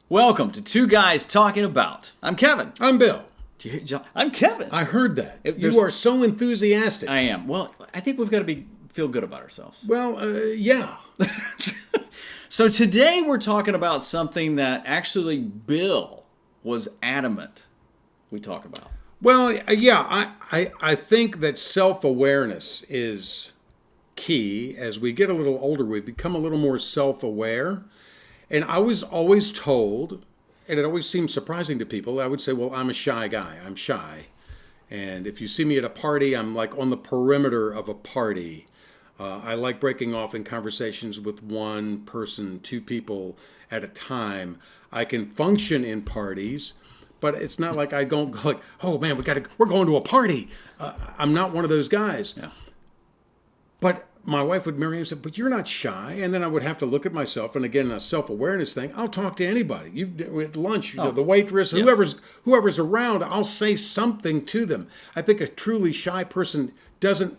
Welcome to Two Guys Talking About. I'm Kevin. I'm Bill. I'm Kevin. I heard that. You are so enthusiastic. I am. Well, I think we've got to feel good about ourselves. Well, yeah. So today we're talking about something that actually Bill was adamant we talk about. Well, yeah, I think that self-awareness is key. As we get a little older, we become a little more self-aware. And I was always told, and it always seemed surprising to people, I would say, well, I'm a shy guy. I'm shy. And if you see me at a party, I'm like on the perimeter of a party. I like breaking off in conversations with one person, two people at a time. I can function in parties, but it's not like I go like, oh man, we're going to a party. I'm not one of those guys. Yeah. But my wife would marry me and say, but you're not shy. And then I would have to look at myself. And again, a self-awareness thing, I'll talk to anybody. At lunch, the waitress, yeah. whoever's around, I'll say something to them. I think a truly shy person doesn't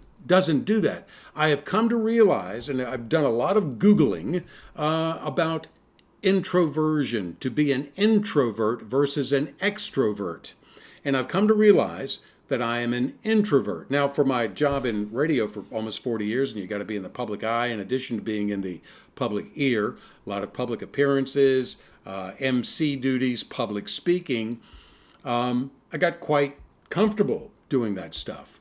do that. I have come to realize, and I've done a lot of Googling about introversion, to be an introvert versus an extrovert. And I've come to realize that I am an introvert. Now, for my job in radio for almost 40 years, and you got to be in the public eye, in addition to being in the public ear, a lot of public appearances, MC duties, public speaking, I got quite comfortable doing that stuff.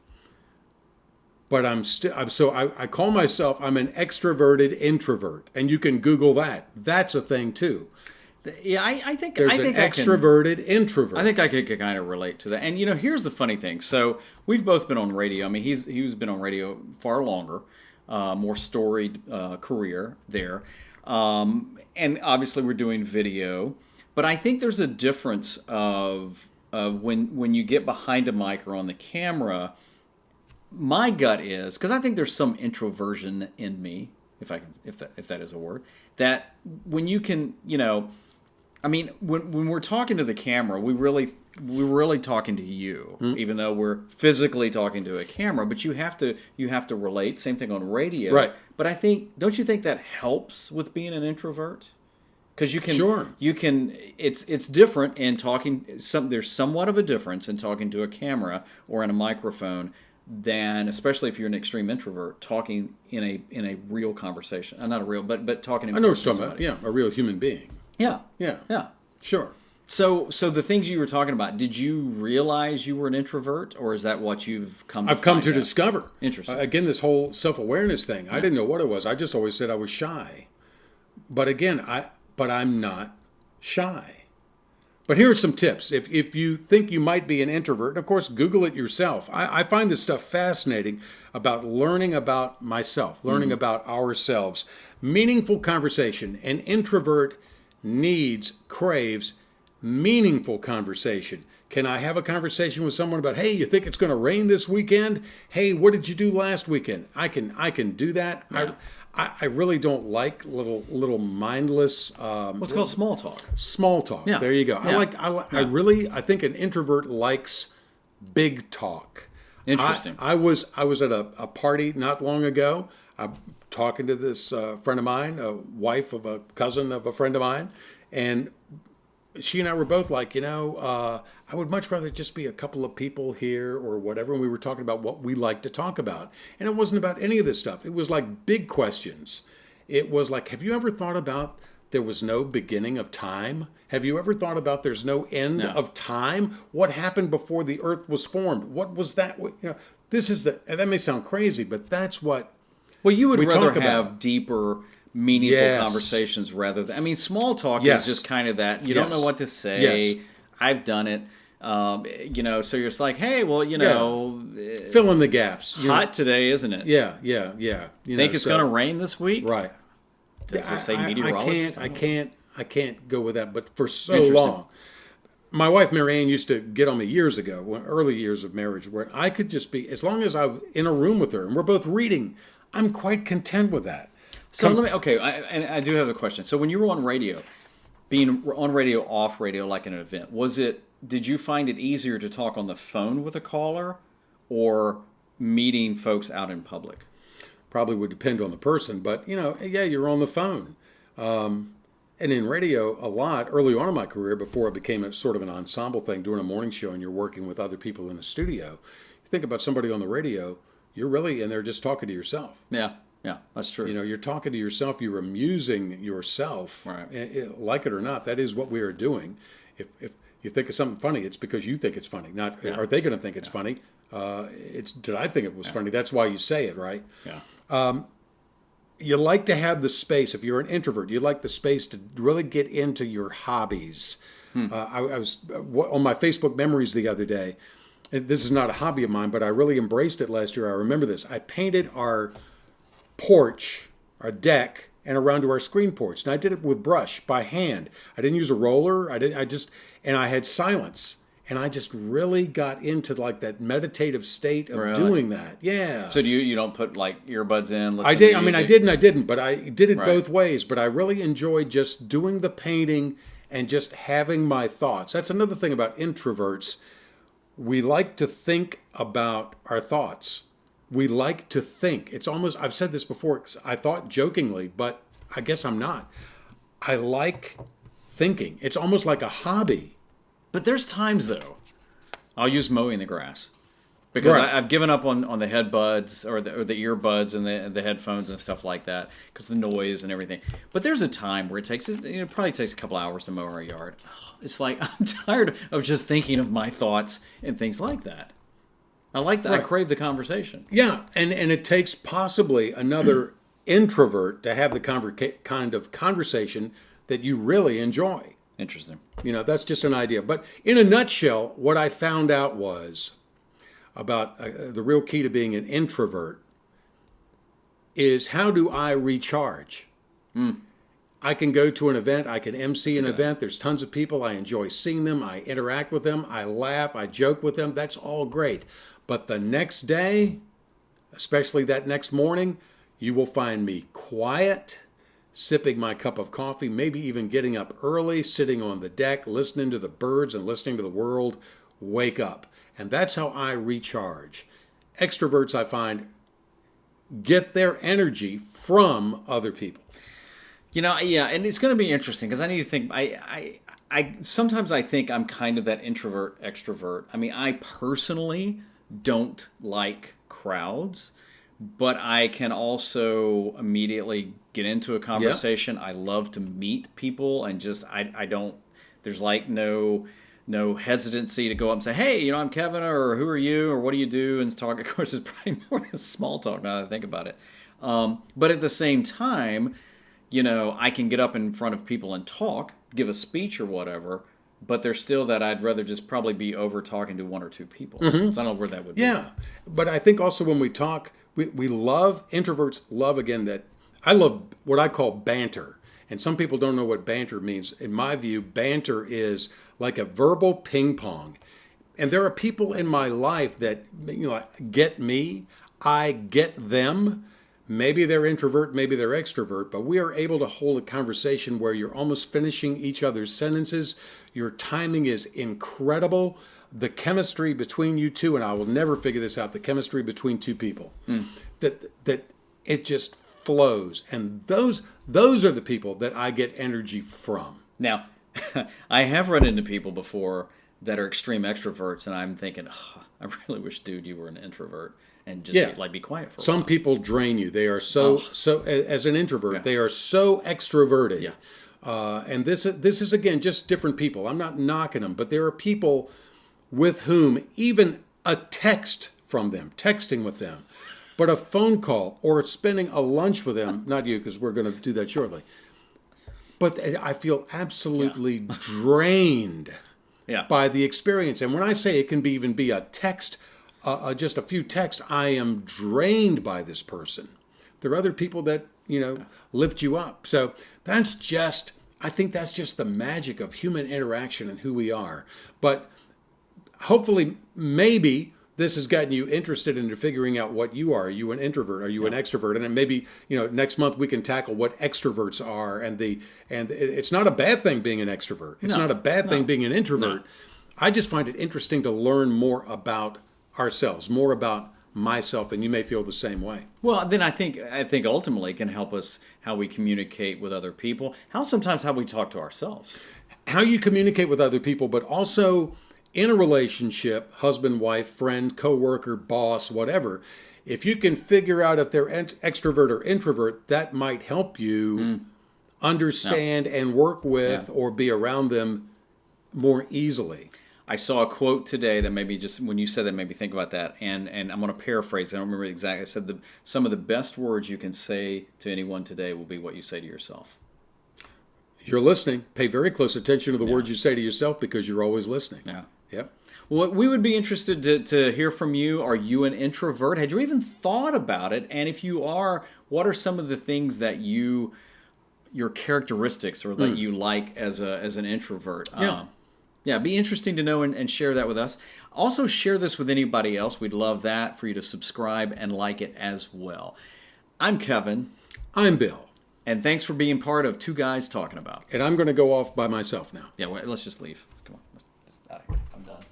But I call myself, I'm an extroverted introvert. And you can Google that. That's a thing too. Yeah, I think there's an extroverted introvert. I think I could kind of relate to that. And here's the funny thing. So we've both been on radio. I mean, he's been on radio far longer, more storied career there, and obviously we're doing video. But I think there's a difference of when you get behind a mic or on the camera. My gut is, because I think there's some introversion in me, if that is a word, that when you can, I mean, when we're talking to the camera, we're really talking to you, even though we're physically talking to a camera. But you have to relate. Same thing on radio, right? But don't you think that helps with being an introvert? Because you can. It's different in talking. There's somewhat of a difference in talking to a camera or in a microphone than, especially if you're an extreme introvert, talking in a real conversation. Not a real, but talking. I know what you're talking about. Yeah, a real human being. Yeah. Yeah. Sure. So the things you were talking about, did you realize you were an introvert, or is that what I've come to discover? Interesting. Again, this whole self-awareness thing. Yeah. I didn't know what it was. I just always said I was shy. But again, I'm not shy. But here are some tips. If you think you might be an introvert, of course, Google it yourself. I find this stuff fascinating about learning about myself, learning about ourselves. Meaningful conversation. An introvert craves meaningful conversation. Can I have a conversation with someone about, hey, you think it's going to rain this weekend? Hey, what did you do last weekend? I can do that. Yeah. I really don't like little mindless. What's called small talk. Small talk. Yeah. There you go. Yeah. I think an introvert likes big talk. Interesting. I was at a party not long ago. I'm talking to this friend of mine, a wife of a cousin of a friend of mine, and she and I were both like, I would much rather just be a couple of people here or whatever. And we were talking about what we like to talk about. And it wasn't about any of this stuff. It was like big questions. It was like, have you ever thought about there was no beginning of time? Have you ever thought about there's no end of time? What happened before the earth was formed? What was that? That may sound crazy, but that's what you would rather have deeper, meaningful conversations rather than, small talk is just kind of that. You don't know what to say. Yes. I've done it. So you're just like, hey, well, fill in the gaps. Hot today, isn't it? Yeah. Think it's going to rain this week? Right. Does it say meteorologist? I can't go with that. But for so long, my wife Marianne used to get on me years ago, early years of marriage, where I could just be, as long as I'm in a room with her and we're both reading, I'm quite content with that. So I do have a question. So when you were on radio, being on radio, off radio, like in an event, did you find it easier to talk on the phone with a caller or meeting folks out in public? Probably would depend on the person, but you're on the phone. And in radio, a lot early on in my career, before it became a sort of an ensemble thing, doing a morning show and you're working with other people in a studio, you think about somebody on the radio, you're really in there just talking to yourself. Yeah, yeah, that's true. You know, you're talking to yourself, you're amusing yourself, Right. like it or not. That is what we are doing. If you think of something funny, it's because you think it's funny. Not are they going to think it's funny? It's did I think it was funny? That's why you say it, right? Yeah. You like to have the space. If you're an introvert, you like the space to really get into your hobbies. I was on my Facebook memories the other day. This is not a hobby of mine, but I really embraced it last year. I remember this. I painted our porch, our deck, and around to our screen porch. And I did it with brush by hand. I didn't use a roller. And I had silence. And I just really got into like that meditative state of doing that. Yeah. So you don't put like earbuds in? I did. I mean, I did and I didn't, but I did it Right. both ways. But I really enjoyed just doing the painting and just having my thoughts. That's another thing about introverts. We like to think about our thoughts. We like to think. It's almost, I've said this before, I thought jokingly, but I guess I'm not. I like thinking. It's almost like a hobby. But there's times though, I'll use mowing the grass because Right. I've given up on the headbuds or the earbuds and the headphones and stuff like that because the noise and everything. But there's a time where it probably takes a couple hours to mow our yard. It's like I'm tired of just thinking of my thoughts and things like that. I like that. Right. I crave the conversation. Yeah, and it takes possibly another introvert to have the kind of conversation that you really enjoy. Interesting. You know, that's just an idea. But in a nutshell, what I found out was about the real key to being an introvert is how do I recharge? I can go to an event, I can MC an event, there's tons of people, I enjoy seeing them, I interact with them, I laugh, I joke with them, that's all great. But the next day, especially that next morning, you will find me quiet, sipping my cup of coffee, maybe even getting up early, sitting on the deck, listening to the birds and listening to the world wake up. And that's how I recharge. Extroverts, I find, get their energy from other people. You know, yeah, and it's going to be interesting because I need to think. I sometimes I think I'm kind of that introvert extrovert. I mean, I personally don't like crowds, but I can also immediately get into a conversation. I love to meet people and just I don't. There's like no hesitancy to go up and say, hey, you know, I'm Kevin, or who are you, or what do you do, and talk. Of course, it's probably more small talk now that I think about it. But at the same time, you know, I can get up in front of people and talk, give a speech or whatever, but there's still that I'd rather just probably be over talking to one or two people. So I don't know where that would be. Yeah, but I think also when we talk, we love, introverts love, again, that I love what I call banter. And some people don't know what banter means. In my view, banter is like a verbal ping pong. And there are people in my life that, you know, get me, I get them. Maybe they're introvert, maybe they're extrovert, but we are able to hold a conversation where you're almost finishing each other's sentences. Your timing is incredible. The chemistry between you two, and I will never figure this out, the chemistry between two people, that it just flows. And those are the people that I get energy from. Now, I have run into people before that are extreme extroverts, and I'm thinking, oh, I really wish, dude, you were an introvert and just be quiet for a Some while. people drain you. They are so as an introvert, they are so extroverted. Yeah. And this is again just different people. I'm not knocking them, but there are people with whom even a text from them, texting with them, but a phone call or spending a lunch with them, not you because we're going to do that shortly. But I feel absolutely drained by the experience. And when I say it can even be a text, just a few texts, I am drained by this person. There are other people that, you know, lift you up. So that's just, I think that's just the magic of human interaction and who we are. But hopefully, maybe this has gotten you interested into figuring out what you are. Are you an introvert? Are you an extrovert? And then maybe, you know, next month we can tackle what extroverts are. And it's not a bad thing being an extrovert. It's not a bad thing being an introvert. I just find it interesting to learn more about ourselves, more about myself, and you may feel the same way. Well, then I think ultimately it can help us how we communicate with other people, sometimes how we talk to ourselves. How you communicate with other people, but also in a relationship, husband, wife, friend, coworker, boss, whatever. If you can figure out if they're extrovert or introvert, that might help you understand and work with or be around them more easily. I saw a quote today that maybe just when you said that made me think about that, and I'm going to paraphrase. I don't remember exactly. I said some of the best words you can say to anyone today will be what you say to yourself. You're listening. Pay very close attention to the words you say to yourself because you're always listening. Yeah. Yep. Well, we would be interested to hear from you. Are you an introvert? Had you even thought about it? And if you are, what are some of the things that your characteristics or that you like as an introvert? Yeah, be interesting to know and share that with us. Also, share this with anybody else. We'd love that for you to subscribe and like it as well. I'm Kevin. I'm Bill. And thanks for being part of Two Guys Talking About. And I'm going to go off by myself now. Yeah, wait, let's just leave. Come on. Let's out of here. I'm done.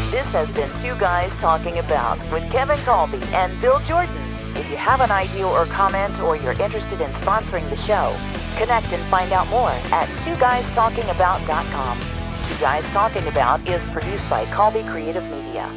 This has been Two Guys Talking About with Kevin Kolbe and Bill Jordan. If you have an idea or comment or you're interested in sponsoring the show, connect and find out more at twoguystalkingabout.com. Two Guys Talking About is produced by Kolbe Creative Media.